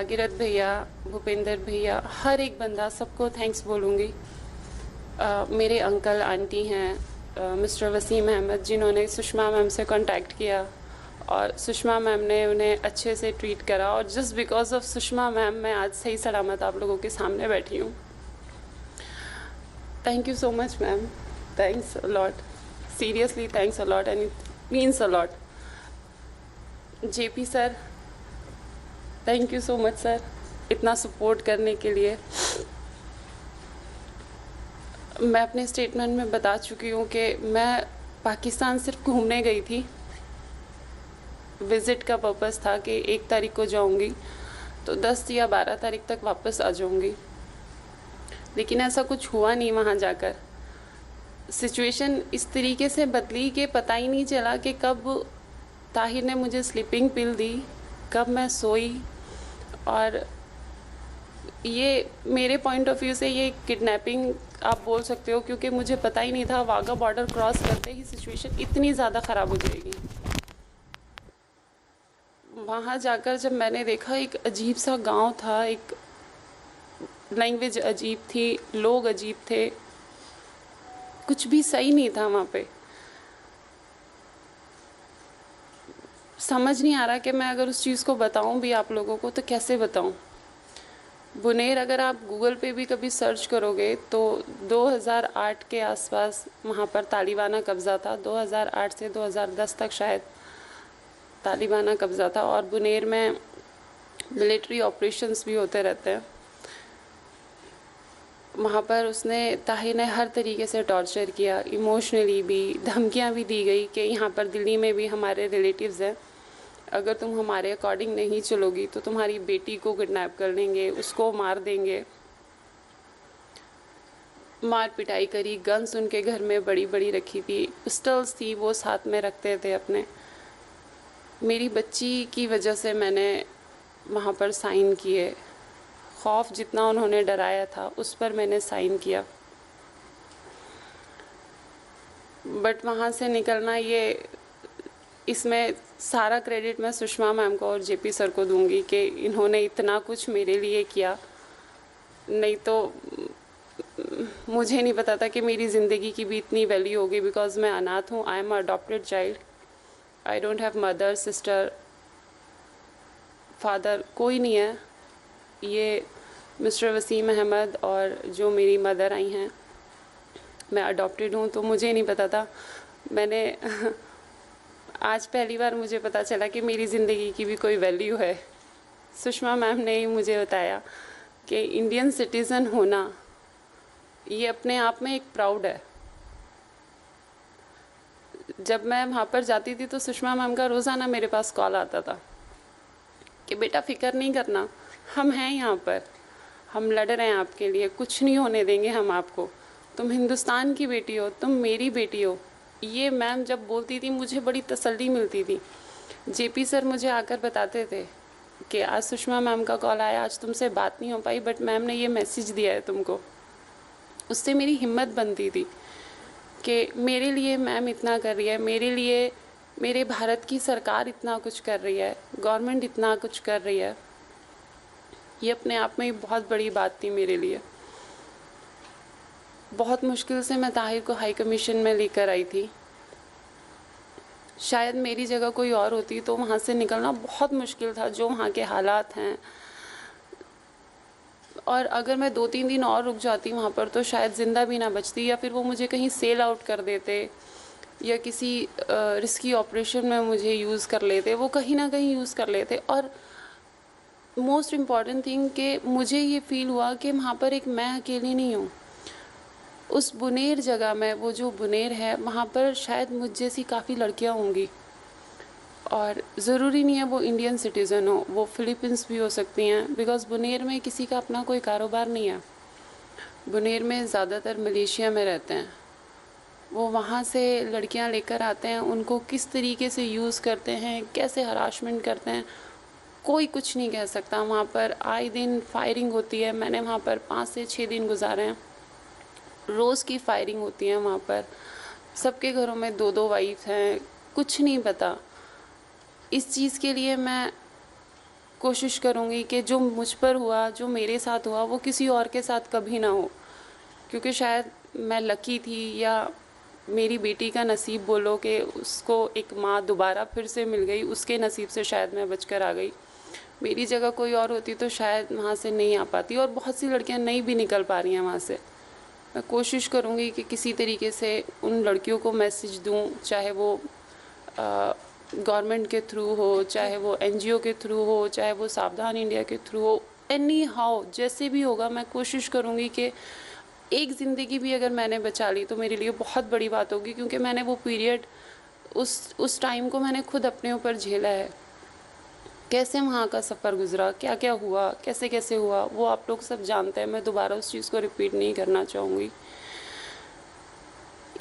भागीरथ भैया, भूपेंद्र भैया, हर एक बंदा, सबको थैंक्स बोलूँगी। मेरे अंकल आंटी हैं मिस्टर वसीम अहमद, जिन्होंने सुषमा मैम से कांटेक्ट किया और सुषमा मैम ने उन्हें अच्छे से ट्रीट करा, और just because of Sushma ma'am मैं आज सही सलामत आप लोगों के सामने बैठी हूँ। Thank you so much ma'am, thanks a lot, seriously thanks a lot and it means a lot. JP sir, thank you so much sir, इतना सपोर्ट करने के लिए। मैं अपने स्टेटमेंट में बता चुकी हूँ कि मैं पाकिस्तान सिर्फ घूमने गई थी। विज़िट का पर्पस था कि 1 तारीख को जाऊँगी तो 10 या 12 तारीख तक वापस आ जाऊँगी, लेकिन ऐसा कुछ हुआ नहीं। वहाँ जाकर सिचुएशन इस तरीके से बदली कि पता ही नहीं चला कि कब ताहिर ने मुझे स्लीपिंग पिल दी, कब मैं सोई। और ये मेरे पॉइंट ऑफ व्यू से ये किडनैपिंग आप बोल सकते हो, क्योंकि मुझे पता ही नहीं था वाघा बॉर्डर क्रॉस करते ही सिचुएशन इतनी ज़्यादा ख़राब हो जाएगी। वहाँ जाकर जब मैंने देखा, एक अजीब सा गांव था, एक लैंग्वेज अजीब थी, लोग अजीब थे, कुछ भी सही नहीं था वहाँ पे। समझ नहीं आ रहा कि मैं अगर उस चीज़ को बताऊं भी आप लोगों को तो कैसे बताऊं। बुनेर अगर आप गूगल पे भी कभी सर्च करोगे तो 2008 के आसपास वहाँ पर तालिबाना कब्ज़ा था। 2008 से 2010 तक शायद तालिबाना कब्ज़ा था, और बुनेर में मिलिट्री ऑपरेशंस भी होते रहते हैं। वहाँ पर ताहिर ने हर तरीके से टॉर्चर किया, इमोशनली भी, धमकियाँ भी दी गई कि यहाँ पर दिल्ली में भी हमारे रिलेटिव्स हैं, अगर तुम हमारे अकॉर्डिंग नहीं चलोगी तो तुम्हारी बेटी को किडनैप कर लेंगे, उसको मार देंगे। मार पिटाई करी, गन्स उनके घर में बड़ी बड़ी रखी थी, पिस्टल्स थी, वो साथ में रखते थे अपने। मेरी बच्ची की वजह से मैंने वहाँ पर साइन किए। खौफ जितना उन्होंने डराया था उस पर मैंने साइन किया। बट वहाँ से निकलना, इसमें सारा क्रेडिट मैं सुषमा मैम को और जेपी सर को दूंगी कि इन्होंने इतना कुछ मेरे लिए किया। नहीं तो मुझे नहीं पता था कि मेरी ज़िंदगी की भी इतनी वैल्यू होगी, बिकॉज़ मैं अनाथ हूँ। I am adopted child, I don't have mother, sister, father, कोई नहीं है। ये मिस्टर वसीम अहमद और जो मेरी मदर आई हैं, मैं अडॉप्टेड हूँ। तो मुझे नहीं पता था, मैंने आज पहली बार मुझे पता चला कि मेरी ज़िंदगी की भी कोई वैल्यू है। सुषमा मैम ने ही मुझे बताया कि इंडियन सिटीज़न होना ये अपने आप में एक प्राउड है। जब मैं वहाँ पर जाती थी तो सुषमा मैम का रोज़ाना मेरे पास कॉल आता था कि बेटा फ़िक्र नहीं करना, हम हैं यहाँ पर, हम लड़ रहे हैं आपके लिए, कुछ नहीं होने देंगे हम आपको, तुम हिंदुस्तान की बेटी हो, तुम मेरी बेटी हो। ये मैम जब बोलती थी मुझे बड़ी तसल्ली मिलती थी। जेपी सर मुझे आकर बताते थे कि आज सुषमा मैम का कॉल आया, आज तुमसे बात नहीं हो पाई, बट मैम ने ये मैसेज दिया है तुमको। उससे मेरी हिम्मत बनती थी कि मेरे लिए मैम इतना कर रही है, मेरे लिए मेरे भारत की सरकार इतना कुछ कर रही है, गवर्नमेंट इतना कुछ कर रही है। ये अपने आप में बहुत बड़ी बात थी मेरे लिए। बहुत मुश्किल से मैं ताहिर को हाई कमीशन में लेकर आई थी। शायद मेरी जगह कोई और होती तो वहाँ से निकलना बहुत मुश्किल था, जो वहाँ के हालात हैं। और अगर मैं 2-3 दिन और रुक जाती वहाँ पर तो शायद ज़िंदा भी ना बचती, या फिर वो मुझे कहीं सेल आउट कर देते या किसी रिस्की ऑपरेशन में मुझे यूज़ कर लेते, वो कहीं ना कहीं यूज़ कर लेते। और मोस्ट इम्पॉर्टेंट थिंग कि मुझे ये फ़ील हुआ कि वहाँ पर एक मैं अकेली नहीं हूँ। उस बुनेर जगह में, वो जो बुनेर है वहाँ पर शायद मुझ जैसी काफ़ी लड़कियाँ होंगी, और ज़रूरी नहीं है वो इंडियन सिटीज़न हो, वो फ़िलीपींस भी हो सकती हैं, बिकॉज़ बुनेर में किसी का अपना कोई कारोबार नहीं है। बुनेर में ज़्यादातर मलेशिया में रहते हैं। वो वहाँ से लड़कियाँ लेकर आते हैं, उनको किस तरीके से यूज़ करते हैं, कैसे हरासमेंट करते हैं, कोई कुछ नहीं कह सकता। वहाँ पर आए दिन फायरिंग होती है। मैंने वहाँ पर 5 से 6 दिन गुजारे हैं। रोज़ की फायरिंग होती है वहाँ पर। सबके घरों में 2-2 वाइफ हैं, कुछ नहीं पता। इस चीज़ के लिए मैं कोशिश करूँगी कि जो मुझ पर हुआ, जो मेरे साथ हुआ, वो किसी और के साथ कभी ना हो, क्योंकि शायद मैं लकी थी, या मेरी बेटी का नसीब बोलो कि उसको एक माँ दोबारा फिर से मिल गई, उसके नसीब से शायद मैं बचकर आ गई। मेरी जगह कोई और होती तो शायद वहाँ से नहीं आ पाती, और बहुत सी लड़कियाँ नहीं भी निकल पा रही हैं वहाँ से। मैं कोशिश करूँगी कि किसी तरीके से उन लड़कियों को मैसेज दूँ, चाहे वो गवर्नमेंट के थ्रू हो, चाहे वो एनजीओ के थ्रू हो, चाहे वो सावधान इंडिया के थ्रू हो, एनी हाउ जैसे भी होगा मैं कोशिश करूँगी कि एक ज़िंदगी भी अगर मैंने बचा ली तो मेरे लिए बहुत बड़ी बात होगी, क्योंकि मैंने वो पीरियड उस टाइम को मैंने खुद अपने ऊपर झेला है। कैसे वहाँ का सफ़र गुज़रा, क्या क्या हुआ, कैसे कैसे हुआ, वो आप लोग सब जानते हैं। मैं दोबारा उस चीज़ को रिपीट नहीं करना चाहूँगी।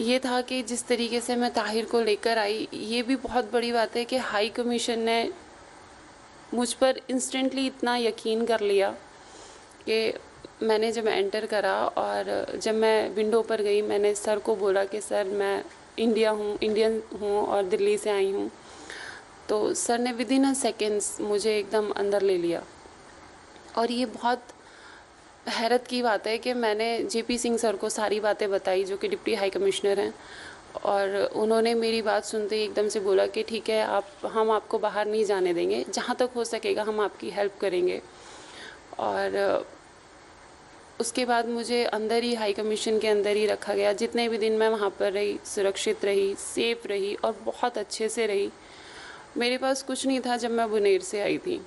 ये था कि जिस तरीके से मैं ताहिर को लेकर आई, ये भी बहुत बड़ी बात है कि हाई कमीशन ने मुझ पर इंस्टेंटली इतना यकीन कर लिया कि मैंने जब एंटर करा और जब मैं विंडो पर गई, मैंने सर को बोला कि सर मैं इंडियन हूँ और दिल्ली से आई हूँ। तो सर ने विदिन अ सेकेंड्स मुझे एकदम अंदर ले लिया। और ये बहुत हैरत की बात है कि मैंने जेपी सिंह सर को सारी बातें बताई, जो कि डिप्टी हाई कमिश्नर हैं, और उन्होंने मेरी बात सुनते ही एकदम से बोला कि ठीक है, हम आपको बाहर नहीं जाने देंगे, जहाँ तक हो सकेगा हम आपकी हेल्प करेंगे। और उसके बाद मुझे अंदर ही, हाई कमीशन के अंदर ही रखा गया। जितने भी दिन मैं वहाँ पर रही, सुरक्षित रही, सेफ़ रही और बहुत अच्छे से रही। मेरे पास कुछ नहीं था जब मैं बुनेर से आई थी।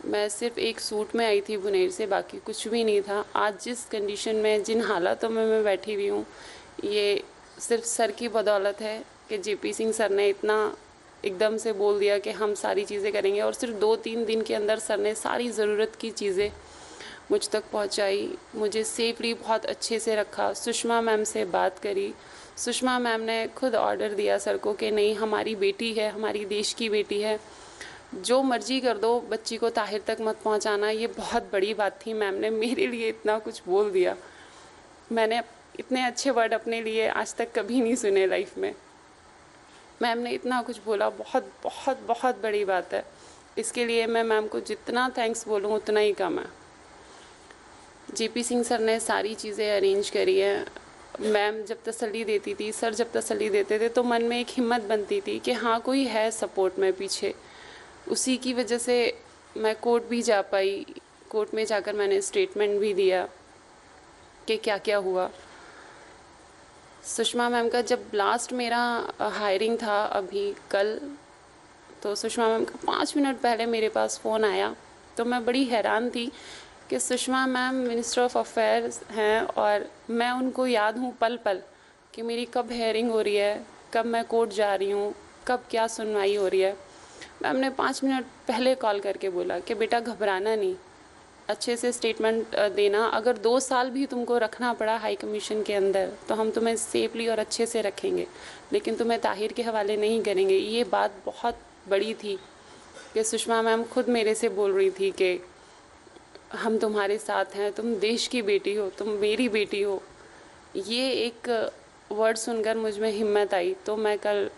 मैं सिर्फ़ एक सूट में आई थी बुनेर से, बाकी कुछ भी नहीं था। आज जिस कंडीशन में, जिन हालातों में मैं बैठी हुई हूँ, ये सिर्फ सर की बदौलत है कि जेपी सिंह सर ने इतना एकदम से बोल दिया कि हम सारी चीज़ें करेंगे, और सिर्फ 2-3 दिन के अंदर सर ने सारी ज़रूरत की चीज़ें मुझ तक पहुंचाई। मुझे सेफली बहुत अच्छे से रखा। सुषमा मैम से बात करी। सुषमा मैम ने खुद ऑर्डर दिया सर को कि नहीं, हमारी बेटी है, हमारी देश की बेटी है, जो मर्जी कर दो, बच्ची को ताहिर तक मत पहुंचाना। ये बहुत बड़ी बात थी। मैम ने मेरे लिए इतना कुछ बोल दिया। मैंने इतने अच्छे वर्ड अपने लिए आज तक कभी नहीं सुने लाइफ में। मैम ने इतना कुछ बोला, बहुत बहुत बहुत बड़ी बात है। इसके लिए मैं मैम को जितना थैंक्स बोलूँ उतना ही कम है। जेपी सिंह सर ने सारी चीज़ें अरेंज करी है। मैम जब तसल्ली देती थी, सर जब तसल्ली देते थे, तो मन में एक हिम्मत बनती थी कि हाँ, कोई है सपोर्ट में पीछे। उसी की वजह से मैं कोर्ट भी जा पाई। कोर्ट में जाकर मैंने स्टेटमेंट भी दिया कि क्या क्या हुआ। सुषमा मैम का जब लास्ट मेरा हायरिंग था अभी कल, तो सुषमा मैम का 5 मिनट पहले मेरे पास फ़ोन आया। तो मैं बड़ी हैरान थी कि Sushma ma'am minister of affairs हैं, और मैं उनको याद हूँ पल पल कि मेरी कब हेयरिंग हो रही है, कब मैं कोर्ट जा रही हूँ, कब क्या सुनवाई हो रही है। मैम ने 5 मिनट पहले कॉल करके बोला कि बेटा घबराना नहीं, अच्छे से स्टेटमेंट देना। अगर 2 साल भी तुमको रखना पड़ा हाई कमीशन के अंदर, तो हम तुम्हें सेफली और अच्छे से रखेंगे, लेकिन तुम्हें ताहिर के हवाले नहीं करेंगे। ये बात बहुत बड़ी थी कि सुषमा मैम खुद मेरे से बोल रही थी कि हम तुम्हारे साथ हैं, तुम देश की बेटी हो, तुम मेरी बेटी हो। ये एक वर्ड सुनकर मुझ में हिम्मत आई। तो मैं कल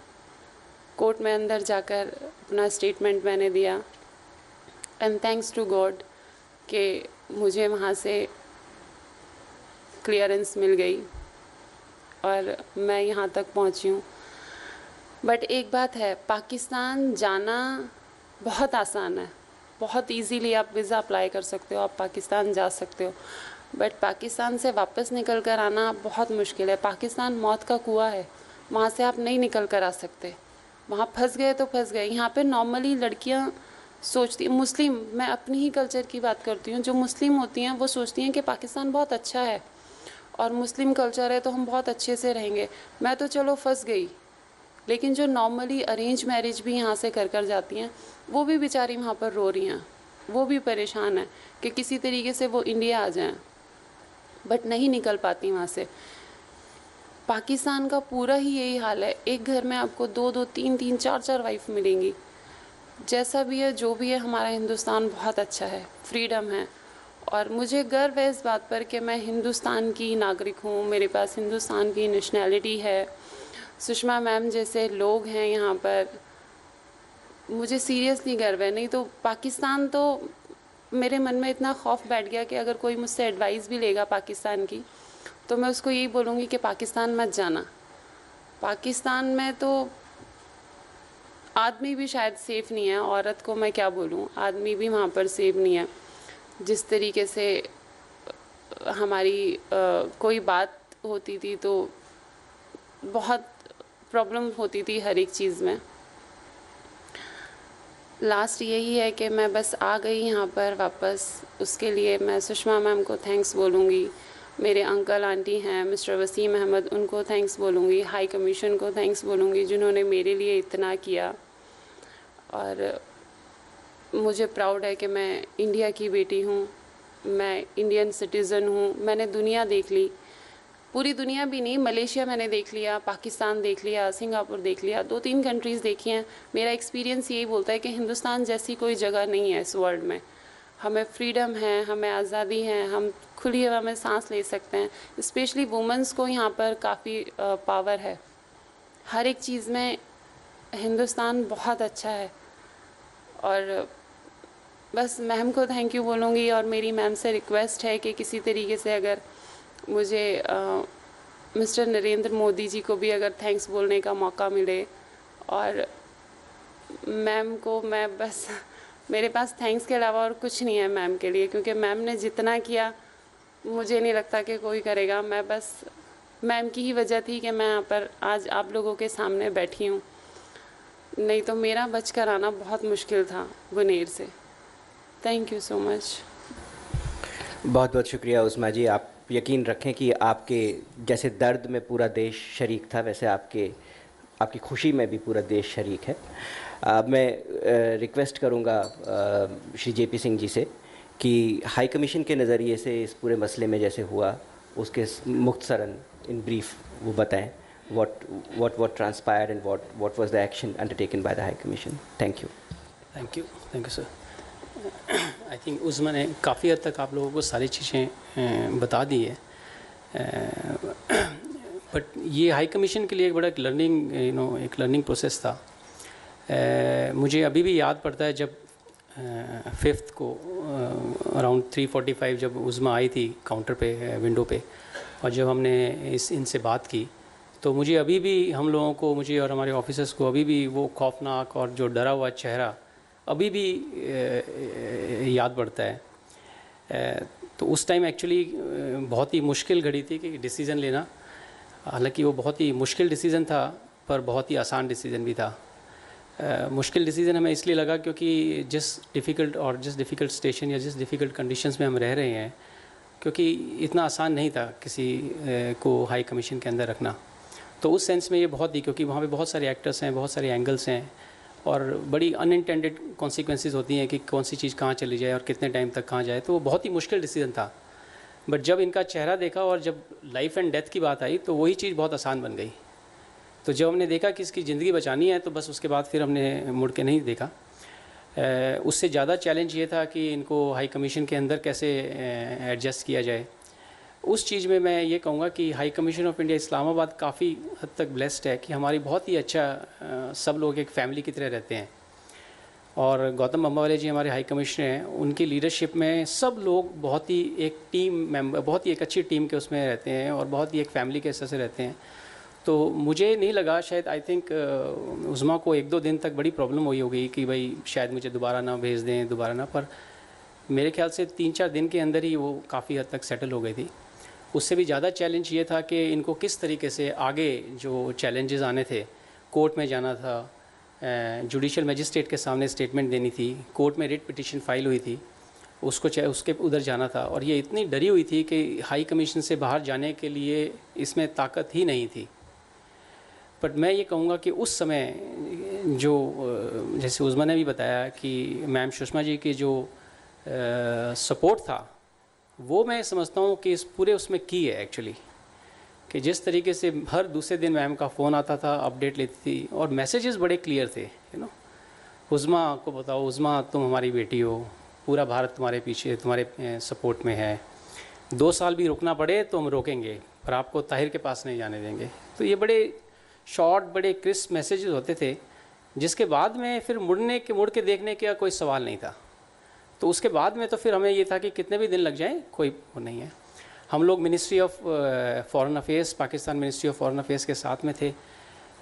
कोर्ट में अंदर जाकर अपना स्टेटमेंट मैंने दिया, एंड थैंक्स टू गॉड कि मुझे वहाँ से क्लियरेंस मिल गई और मैं यहाँ तक पहुँची हूँ। बट एक बात है, पाकिस्तान जाना बहुत आसान है, बहुत इजीली आप वीज़ा अप्लाई कर सकते हो, आप पाकिस्तान जा सकते हो। बट पाकिस्तान से वापस निकल कर आना बहुत मुश्किल है। पाकिस्तान मौत का कुआं है, वहाँ से आप नहीं निकल कर आ सकते। वहाँ फंस गए तो फंस गए। यहाँ पे नॉर्मली लड़कियाँ सोचती, मुस्लिम, मैं अपनी ही कल्चर की बात करती हूँ, जो मुस्लिम होती हैं वो सोचती हैं कि पाकिस्तान बहुत अच्छा है और मुस्लिम कल्चर है तो हम बहुत अच्छे से रहेंगे। मैं तो चलो फंस गई, लेकिन जो नॉर्मली अरेंज मैरिज भी यहाँ से कर जाती हैं, वो भी बेचारी वहाँ पर रो रही हैं, वो भी परेशान है कि किसी तरीके से वो इंडिया आ जाएं, बट नहीं निकल पाती वहाँ से। पाकिस्तान का पूरा ही यही हाल है। एक घर में आपको 2-2, 3-3, 4-4 वाइफ मिलेंगी। जैसा भी है, जो भी है, हमारा हिंदुस्तान बहुत अच्छा है, फ्रीडम है, और मुझे गर्व है इस बात पर कि मैं हिंदुस्तान की नागरिक हूँ, मेरे पास हिंदुस्तान की नेशनैलिटी है। सुषमा मैम जैसे लोग हैं यहाँ पर, मुझे सीरियसली गर्व है। नहीं तो पाकिस्तान तो मेरे मन में इतना खौफ बैठ गया कि अगर कोई मुझसे एडवाइस भी लेगा पाकिस्तान की तो मैं उसको यही बोलूँगी कि पाकिस्तान मत जाना। पाकिस्तान में तो आदमी भी शायद सेफ़ नहीं है, औरत को मैं क्या बोलूँ, आदमी भी वहाँ पर सेफ़ नहीं है। जिस तरीके से हमारी कोई बात होती थी तो बहुत प्रॉब्लम होती थी हर एक चीज़ में। लास्ट यही है कि मैं बस आ गई यहाँ पर वापस, उसके लिए मैं सुषमा मैम को थैंक्स बोलूँगी, मेरे अंकल आंटी हैं मिस्टर वसीम अहमद, उनको थैंक्स बोलूँगी, हाई कमीशन को थैंक्स बोलूँगी जिन्होंने मेरे लिए इतना किया। और मुझे प्राउड है कि मैं इंडिया की बेटी हूँ, मैं इंडियन सिटीज़न हूँ। मैंने दुनिया देख ली, पूरी दुनिया भी नहीं, मलेशिया मैंने देख लिया, पाकिस्तान देख लिया, सिंगापुर देख लिया, 2-3 कंट्रीज़ देखी हैं। मेरा एक्सपीरियंस यही बोलता है कि हिंदुस्तान जैसी कोई जगह नहीं है इस वर्ल्ड में। हमें फ्रीडम है, हमें आज़ादी है, हम खुली हवा में सांस ले सकते हैं। स्पेशली वुमेंस को यहाँ पर काफ़ी पावर है, हर एक चीज़ में हिंदुस्तान बहुत अच्छा है। और बस मैम को थैंक यू बोलूँगी और मेरी मैम से रिक्वेस्ट है कि किसी तरीके से अगर मुझे मिस्टर नरेंद्र मोदी जी को भी अगर थैंक्स बोलने का मौका मिले, और मैम को मैं बस, मेरे पास थैंक्स के अलावा और कुछ नहीं है मैम के लिए, क्योंकि मैम ने जितना किया मुझे नहीं लगता कि कोई करेगा। मैं बस मैम की ही वजह थी कि मैं यहाँ पर आज आप लोगों के सामने बैठी हूँ, नहीं तो मेरा बच कर आना बहुत मुश्किल था बुनेर से। Thank you so much. बहुत बहुत शुक्रिया उस्मा जी। आप यकीन रखें कि आपके जैसे दर्द में पूरा देश शरीक था, वैसे आपकी खुशी में भी पूरा देश शरीक है। मैं रिक्वेस्ट करूंगा श्री जेपी सिंह जी से कि हाई कमीशन के नज़रिए से इस पूरे मसले में जैसे हुआ उसके मुख्तसरन इन ब्रीफ वो बताएं what transpired and what was the action undertaken by the High Commission. Thank you. Thank you sir. I think उस्मा ने काफ़ी हद तक आप लोगों को सारी चीज़ें बता दी है, बट ये हाई कमीशन के लिए एक बड़ा एक लर्निंग प्रोसेस था। मुझे अभी भी याद पड़ता है जब 5th को अराउंड 3:45 जब उस्मा आई थी काउंटर पे, विंडो पे, और जब हमने इनसे बात की तो मुझे अभी भी हम लोगों को, मुझे और हमारे ऑफिसर्स को अभी भी वो खौफनाक और जो डरा हुआ चेहरा अभी भी याद पड़ता है। तो उस टाइम एक्चुअली बहुत ही मुश्किल घड़ी थी कि डिसीज़न लेना। हालांकि वो बहुत ही मुश्किल डिसीज़न था पर बहुत ही आसान डिसीज़न भी था। मुश्किल डिसीज़न हमें इसलिए लगा क्योंकि जिस डिफ़िकल्ट स्टेशन या जिस डिफ़िकल्ट कंडीशंस में हम रह रहे हैं, क्योंकि इतना आसान नहीं था किसी को हाई कमीशन के अंदर रखना। तो उस सेंस में ये बहुत ही, क्योंकि वहाँ पे बहुत सारे एक्टर्स हैं, बहुत सारे एंगल्स हैं और बड़ी अनइंटेंडेड कॉन्सिक्वेंसेस होती हैं कि कौन सी चीज़ कहाँ चली जाए और कितने टाइम तक कहाँ जाए। तो वो बहुत ही मुश्किल डिसीजन था। बट जब इनका चेहरा देखा और जब लाइफ एंड डेथ की बात आई तो वही चीज़ बहुत आसान बन गई। तो जब हमने देखा कि इसकी ज़िंदगी बचानी है तो बस उसके बाद फिर हमने मुड़ के नहीं देखा। उससे ज़्यादा चैलेंज ये था कि इनको हाई कमीशन के अंदर कैसे एडजस्ट किया जाए। उस चीज़ में मैं ये कहूँगा कि high commission of India Islamabad काफ़ी हद तक ब्लेस्ड है कि हमारी बहुत ही अच्छा सब लोग एक फैमिली की तरह रहते हैं। और गौतम अम्बावाले जी हमारे हाई कमिश्नर हैं, उनकी लीडरशिप में सब लोग बहुत ही एक टीम मेंबर, बहुत ही एक अच्छी टीम के उसमें रहते हैं और बहुत ही एक फैमिली के हिस्से से रहते हैं। तो मुझे नहीं लगा, शायद आई थिंक उस्मा को 1-2 दिन तक बड़ी प्रॉब्लम हुई होगी कि भाई शायद मुझे दोबारा ना भेज दें, दोबारा ना, पर मेरे ख्याल से 3-4 दिन के अंदर ही वो काफ़ी हद तक सेटल हो गई थी। उससे भी ज़्यादा चैलेंज ये था कि इनको किस तरीके से आगे जो चैलेंजेस आने थे, कोर्ट में जाना था, जुडिशल मजिस्ट्रेट के सामने स्टेटमेंट देनी थी, कोर्ट में रिट पिटीशन फाइल हुई थी, उसके उधर जाना था। और ये इतनी डरी हुई थी कि हाई कमीशन से बाहर जाने के लिए इसमें ताकत ही नहीं थी। बट मैं ये कहूँगा कि उस समय जो जैसे उस्मा ने भी बताया कि मैम सुषमा जी की जो सपोर्ट था वो मैं समझता हूँ कि इस पूरे उसमें की है एक्चुअली, कि जिस तरीके से हर दूसरे दिन मैम का फ़ोन आता था, अपडेट लेती थी और मैसेजेस बड़े क्लियर थे। उस्मा को बताओ, उस्मा तुम हमारी बेटी हो, पूरा भारत तुम्हारे पीछे, तुम्हारे सपोर्ट में है, 2 साल भी रुकना पड़े तो हम रोकेंगे पर आपको ताहिर के पास नहीं जाने देंगे। तो ये बड़े शॉर्ट, बड़े क्रिस्प मैसेजेस होते थे जिसके बाद में फिर मुड़ के देखने का कोई सवाल नहीं था। तो उसके बाद में तो फिर हमें ये था कि कितने भी दिन लग जाएं कोई वो नहीं है। हम लोग ministry of foreign affairs, Pakistan ministry of foreign affairs के साथ में थे।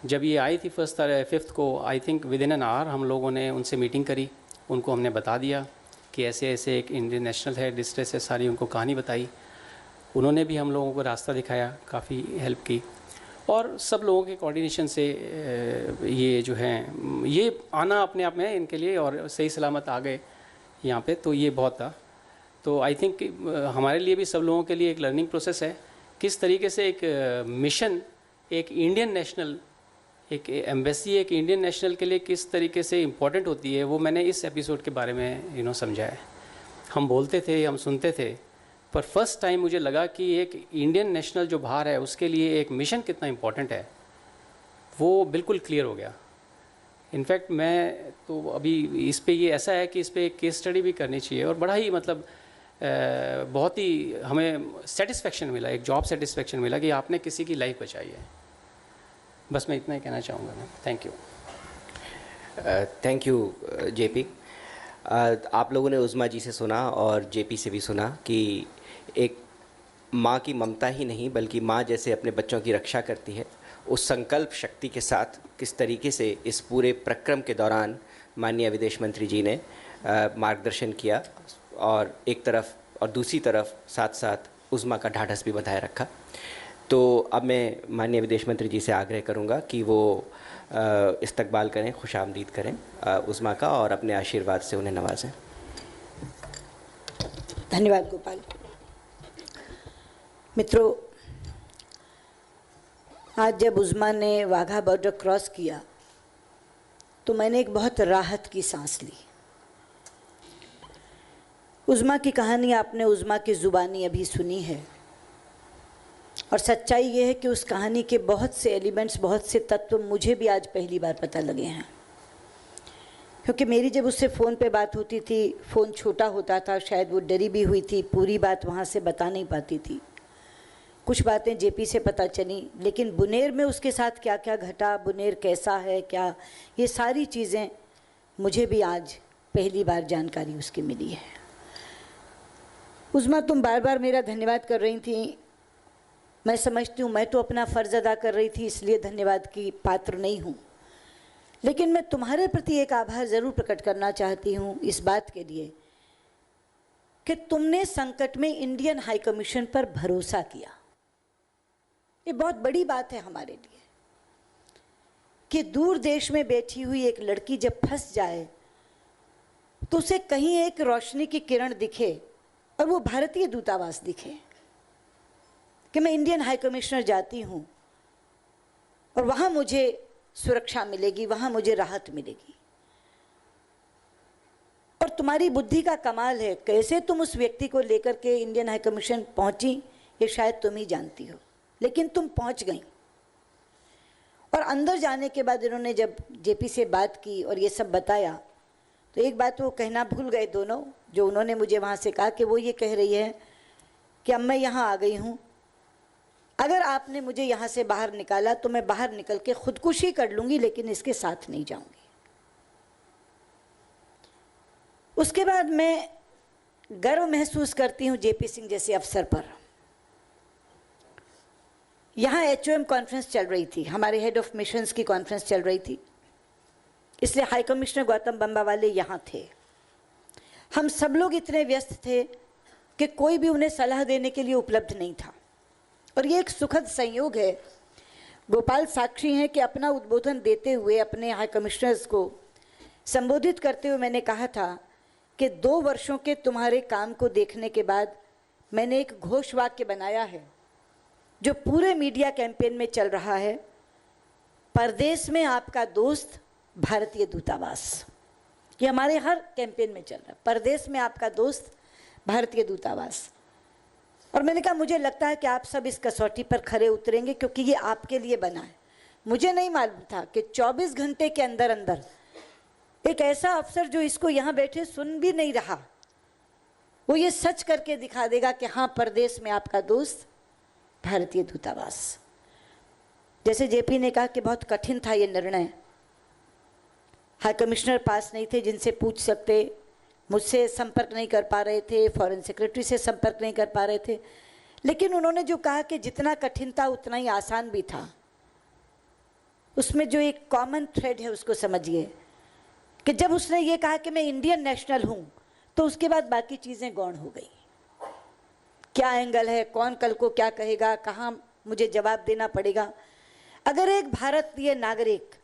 जब ये आई थी 5th को, I think with in an hour हम लोगों ने उनसे मीटिंग करी, उनको हमने बता दिया कि ऐसे ऐसे एक इंडियन नेशनल है, डिस्ट्रेस है, सारी उनको कहानी बताई। उन्होंने भी हम लोगों को रास्ता दिखाया, काफ़ी हेल्प की, और सब लोगों के कोऑर्डिनेशन से ये जो है ये आना अपने आप में इनके लिए, और सही सलामत आ गए यहाँ पे, तो ये बहुत था। तो आई थिंक हमारे लिए भी, सब लोगों के लिए एक लर्निंग प्रोसेस है किस तरीके से एक मिशन, एक इंडियन नेशनल, एक एम्बेसी एक इंडियन नेशनल के लिए किस तरीके से इम्पोर्टेंट होती है, वो मैंने इस एपिसोड के बारे में समझा है। हम बोलते थे, हम सुनते थे, पर फर्स्ट टाइम मुझे लगा कि एक इंडियन नेशनल जो बाहर है उसके लिए एक मिशन कितना इम्पोर्टेंट है, वो बिल्कुल क्लियर हो गया। इनफैक्ट मैं तो अभी इस पे ये ऐसा है कि इस पे एक केस स्टडी भी करनी चाहिए, और बड़ा ही मतलब बहुत ही हमें सेटिस्फेक्शन मिला, एक जॉब सेटिस्फेक्शन मिला कि आपने किसी की लाइफ बचाई है। बस मैं इतना ही कहना चाहूँगा मैं। Thank you. Thank you JP. आप लोगों ने उज़मा जी से सुना और जेपी से भी सुना कि एक माँ की ममता ही नहीं बल्कि माँ जैसे अपने बच्चों की रक्षा करती है, उस संकल्प शक्ति के साथ किस तरीके से इस पूरे प्रक्रम के दौरान माननीय विदेश मंत्री जी ने मार्गदर्शन किया, और एक तरफ और दूसरी तरफ साथ साथ उज़मा का ढाढ़स भी बनाए रखा। तो अब मैं माननीय विदेश मंत्री जी से आग्रह करूंगा कि वो इस्तकबाल करें, खुशामदीद करें उज़मा का, और अपने आशीर्वाद से उन्हें नवाजें। धन्यवाद गोपाल। मित्रों, आज जब उज़मा ने वाघा बॉर्डर क्रॉस किया तो मैंने एक बहुत राहत की सांस ली। उज़मा की कहानी आपने उज़मा की ज़ुबानी अभी सुनी है, और सच्चाई ये है कि उस कहानी के बहुत से एलिमेंट्स, बहुत से तत्व मुझे भी आज पहली बार पता लगे हैं। क्योंकि मेरी जब उससे फ़ोन पे बात होती थी, फ़ोन छोटा होता था, शायद वो डरी भी हुई थी, पूरी बात वहाँ से बता नहीं पाती थी। कुछ बातें जेपी से पता चली, लेकिन बुनेर में उसके साथ क्या क्या घटा, बुनेर कैसा है, क्या, ये सारी चीज़ें मुझे भी आज पहली बार जानकारी उसकी मिली है। उज़मा, तुम बार बार मेरा धन्यवाद कर रही थी। मैं समझती हूँ मैं तो अपना फ़र्ज़ अदा कर रही थी, इसलिए धन्यवाद की पात्र नहीं हूँ, लेकिन मैं तुम्हारे प्रति एक आभार ज़रूर प्रकट करना चाहती हूँ इस बात के लिए कि तुमने संकट में इंडियन हाई कमीशन पर भरोसा किया। ये बहुत बड़ी बात है हमारे लिए कि दूर देश में बैठी हुई एक लड़की जब फंस जाए तो उसे कहीं एक रोशनी की किरण दिखे, और वो भारतीय दूतावास दिखे कि मैं इंडियन हाई कमिश्नर जाती हूँ और वहाँ मुझे सुरक्षा मिलेगी, वहाँ मुझे राहत मिलेगी। और तुम्हारी बुद्धि का कमाल है, कैसे तुम उस व्यक्ति को लेकर के इंडियन हाई कमीशन पहुँची ये शायद तुम ही जानती हो, लेकिन तुम पहुँच गई। और अंदर जाने के बाद इन्होंने जब जेपी से बात की और ये सब बताया, तो एक बात वो कहना भूल गए दोनों, जो उन्होंने मुझे वहाँ से कहा कि वो ये कह रही है कि अब मैं यहाँ आ गई हूँ, अगर आपने मुझे यहाँ से बाहर निकाला तो मैं बाहर निकल के खुदकुशी कर लूँगी, लेकिन इसके साथ नहीं जाऊँगी। उसके बाद मैं गर्व महसूस करती हूँ जेपी सिंह जैसे अफसर पर। यहाँ HOM कॉन्फ्रेंस चल रही थी, हमारे हेड ऑफ मिशंस की कॉन्फ्रेंस चल रही थी, इसलिए हाई कमिश्नर गौतम बंबावाले यहाँ थे। हम सब लोग इतने व्यस्त थे कि कोई भी उन्हें सलाह देने के लिए उपलब्ध नहीं था, और ये एक सुखद संयोग है। गोपाल साक्षी हैं कि अपना उद्बोधन देते हुए, अपने हाई कमिश्नर्स को संबोधित करते हुए मैंने कहा था कि 2 वर्षों के तुम्हारे काम को देखने के बाद मैंने एक घोष वाक्य बनाया है जो पूरे मीडिया कैंपेन में चल रहा है, परदेश में आपका दोस्त भारतीय दूतावास। ये हमारे हर कैंपेन में चल रहा है, परदेश में आपका दोस्त भारतीय दूतावास। और मैंने कहा मुझे लगता है कि आप सब इस कसौटी पर खरे उतरेंगे, क्योंकि ये आपके लिए बना है। मुझे नहीं मालूम था कि 24 घंटे के अंदर अंदर एक ऐसा अफसर जो इसको यहाँ बैठे सुन भी नहीं रहा, वो ये सच करके दिखा देगा कि हाँ, परदेश में आपका दोस्त भारतीय दूतावास। जैसे जेपी ने कहा कि बहुत कठिन था ये निर्णय, हाई कमिश्नर पास नहीं थे जिनसे पूछ सकते, मुझसे संपर्क नहीं कर पा रहे थे, फॉरेन सेक्रेटरी से संपर्क नहीं कर पा रहे थे। लेकिन उन्होंने जो कहा कि जितना कठिन था उतना ही आसान भी था, उसमें जो एक कॉमन थ्रेड है उसको समझिए कि जब उसने ये कहा कि मैं इंडियन नेशनल हूँ, तो उसके बाद बाकी चीज़ें गौण हो गई। क्या एंगल है, कौन कल को क्या कहेगा, कहाँ मुझे जवाब देना पड़ेगा। अगर एक भारतीय नागरिक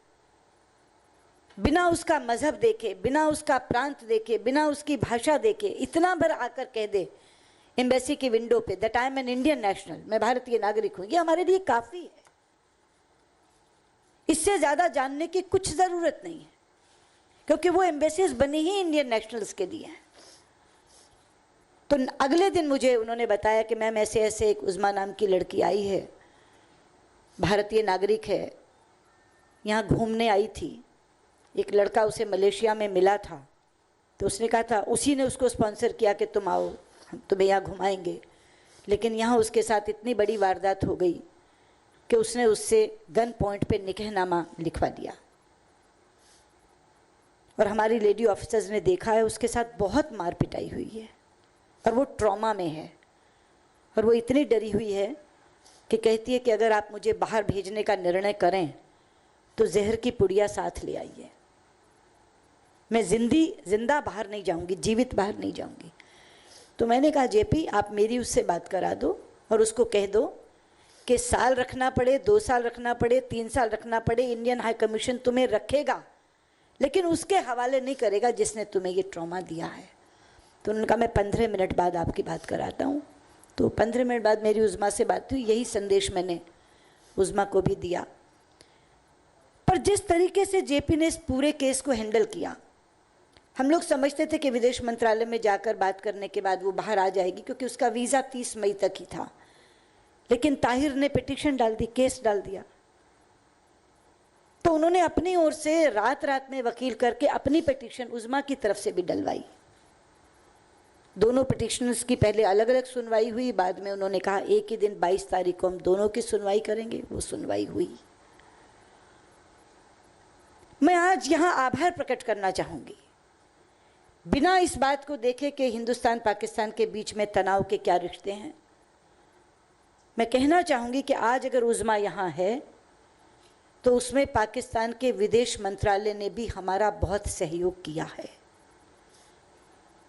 बिना उसका मजहब देखे, बिना उसका प्रांत देखे, बिना उसकी भाषा देखे इतना भर आकर कह दे एम्बेसी की विंडो पे that I am an Indian national, मैं भारतीय नागरिक हूं, ये हमारे लिए काफ़ी है। इससे ज़्यादा जानने की कुछ ज़रूरत नहीं है, क्योंकि वो एम्बेसीज बनी ही इंडियन नेशनल्स के लिए हैं। तो अगले दिन मुझे उन्होंने बताया कि मैम ऐसे ऐसे एक उज़मा नाम की लड़की आई है, भारतीय नागरिक है, यहाँ घूमने आई थी, एक लड़का उसे मलेशिया में मिला था, तो उसने कहा था, उसी ने उसको स्पॉन्सर किया कि तुम आओ, हम तुम्हें यहाँ घुमाएंगे। लेकिन यहाँ उसके साथ इतनी बड़ी वारदात हो गई कि उसने उससे गन पॉइंट पे निकाहनामा लिखवा दिया। और हमारी लेडी ऑफिसर्स ने देखा है, उसके साथ बहुत मार पिटाई हुई है और वो ट्रॉमा में है। और वो इतनी डरी हुई है कि कहती है कि अगर आप मुझे बाहर भेजने का निर्णय करें तो जहर की पुड़िया साथ ले आइए, मैं जिंदा बाहर नहीं जाऊंगी, जीवित बाहर नहीं जाऊंगी। तो मैंने कहा जेपी आप मेरी उससे बात करा दो और उसको कह दो कि साल रखना पड़े, 2 साल रखना पड़े, 3 साल रखना पड़े, इंडियन हाई कमीशन तुम्हें रखेगा, लेकिन उसके हवाले नहीं करेगा जिसने तुम्हें ये ट्रॉमा दिया है। तो उन्होंने कहा मैं 15 मिनट बाद आपकी बात कराता हूँ। तो 15 मिनट बाद मेरी उज़मा से बात हुई, यही संदेश मैंने उज़मा को भी दिया। पर जिस तरीके से जेपी ने इस पूरे केस को हैंडल किया, हम लोग समझते थे कि विदेश मंत्रालय में जाकर बात करने के बाद वो बाहर आ जाएगी, क्योंकि उसका वीज़ा 30 मई तक ही था। लेकिन ताहिर ने पिटीशन डाल दी, केस डाल दिया। तो उन्होंने अपनी ओर से रात रात में वकील करके अपनी पिटीशन उज़मा की तरफ से भी डलवाई। दोनों पिटिशनर्स की पहले अलग अलग सुनवाई हुई, बाद में उन्होंने कहा एक ही दिन 22 तारीख को हम दोनों की सुनवाई करेंगे। वो सुनवाई हुई। मैं आज यहाँ आभार प्रकट करना चाहूँगी, बिना इस बात को देखे कि हिंदुस्तान पाकिस्तान के बीच में तनाव के क्या रिश्ते हैं। मैं कहना चाहूँगी कि आज अगर उज़मा यहाँ है तो उसमें पाकिस्तान के विदेश मंत्रालय ने भी हमारा बहुत सहयोग किया है,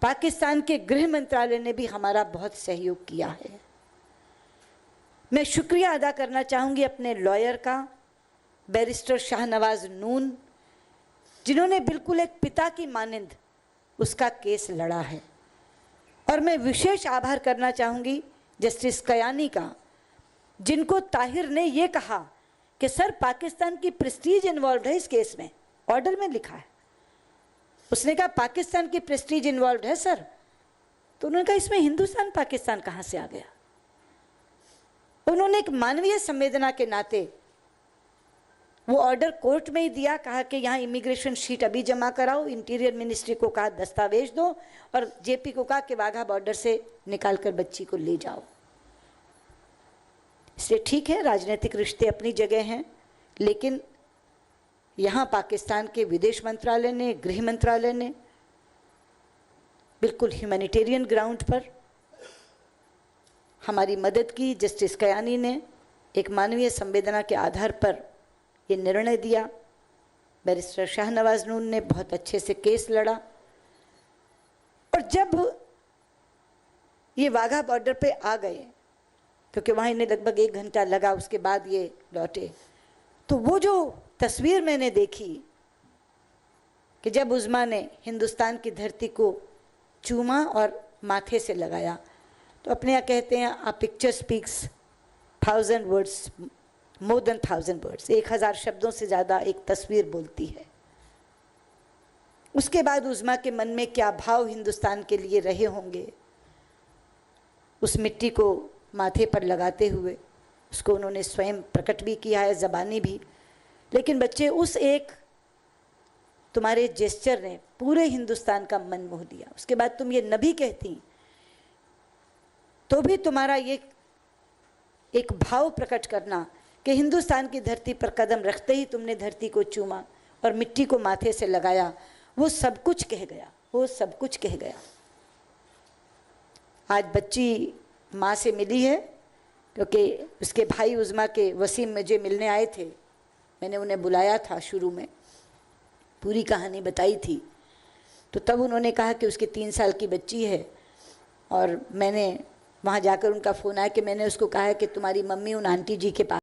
पाकिस्तान के गृह मंत्रालय ने भी हमारा बहुत सहयोग किया है। मैं शुक्रिया अदा करना चाहूँगी अपने लॉयर का, बैरिस्टर शाहनवाज नून, जिन्होंने बिल्कुल एक पिता की मानिंद उसका केस लड़ा है। और मैं विशेष आभार करना चाहूँगी जस्टिस कयानी का, जिनको ताहिर ने ये कहा कि सर पाकिस्तान की प्रेस्टीज इन्वॉल्व है इस केस में, ऑर्डर में लिखा है। उसने कहा पाकिस्तान की प्रेस्टीज इन्वॉल्व है सर, तो उन्होंने कहा इसमें हिंदुस्तान पाकिस्तान कहाँ से आ गया। उन्होंने एक मानवीय संवेदना के नाते वो ऑर्डर कोर्ट में ही दिया, कहा कि यहाँ इमिग्रेशन शीट अभी जमा कराओ, इंटीरियर मिनिस्ट्री को कहा दस्तावेज दो, और जेपी को कहा कि वाघा बॉर्डर से निकाल कर बच्ची को ले जाओ। इसलिए ठीक है, राजनीतिक रिश्ते अपनी जगह हैं, लेकिन यहाँ पाकिस्तान के विदेश मंत्रालय ने, गृह मंत्रालय ने बिल्कुल ह्यूमैनिटेरियन ग्राउंड पर हमारी मदद की। जस्टिस कयानी ने एक मानवीय संवेदना के आधार पर ये निर्णय दिया। बैरिस्टर शाहनवाज नून ने बहुत अच्छे से केस लड़ा। और जब ये वाघा बॉर्डर पे आ गए, क्योंकि वहाँ इन्हें लगभग 1 घंटा लगा, उसके बाद ये लौटे, तो वो जो तस्वीर मैंने देखी कि जब उज़मा ने हिंदुस्तान की धरती को चूमा और माथे से लगाया, तो अपने यहाँ कहते हैं a picture speaks 1000 words, more than 1000 words, 1000 शब्दों से ज़्यादा एक तस्वीर बोलती है। उसके बाद उज़मा के मन में क्या भाव हिंदुस्तान के लिए रहे होंगे, उस मिट्टी को माथे पर लगाते हुए उसको उन्होंने स्वयं प्रकट भी किया है, ज़बानी भी। लेकिन बच्चे, उस एक तुम्हारे जेस्चर ने पूरे हिंदुस्तान का मन मोह दिया। उसके बाद तुम ये नबी कहती तो भी तुम्हारा ये एक भाव प्रकट करना कि हिंदुस्तान की धरती पर कदम रखते ही तुमने धरती को चूमा, और मिट्टी को माथे से लगाया, वो सब कुछ कह गया, वो सब कुछ कह गया। आज बच्ची माँ से मिली है क्योंकि उसके भाई उज़्मा के वसीम मुझे मिलने आए थे, मैंने उन्हें बुलाया था, शुरू में पूरी कहानी बताई थी, तो तब उन्होंने कहा कि उसकी 3 साल की बच्ची है। और मैंने वहाँ जाकर उनका फ़ोन आया कि मैंने उसको कहा है कि तुम्हारी मम्मी उन आंटी जी के पास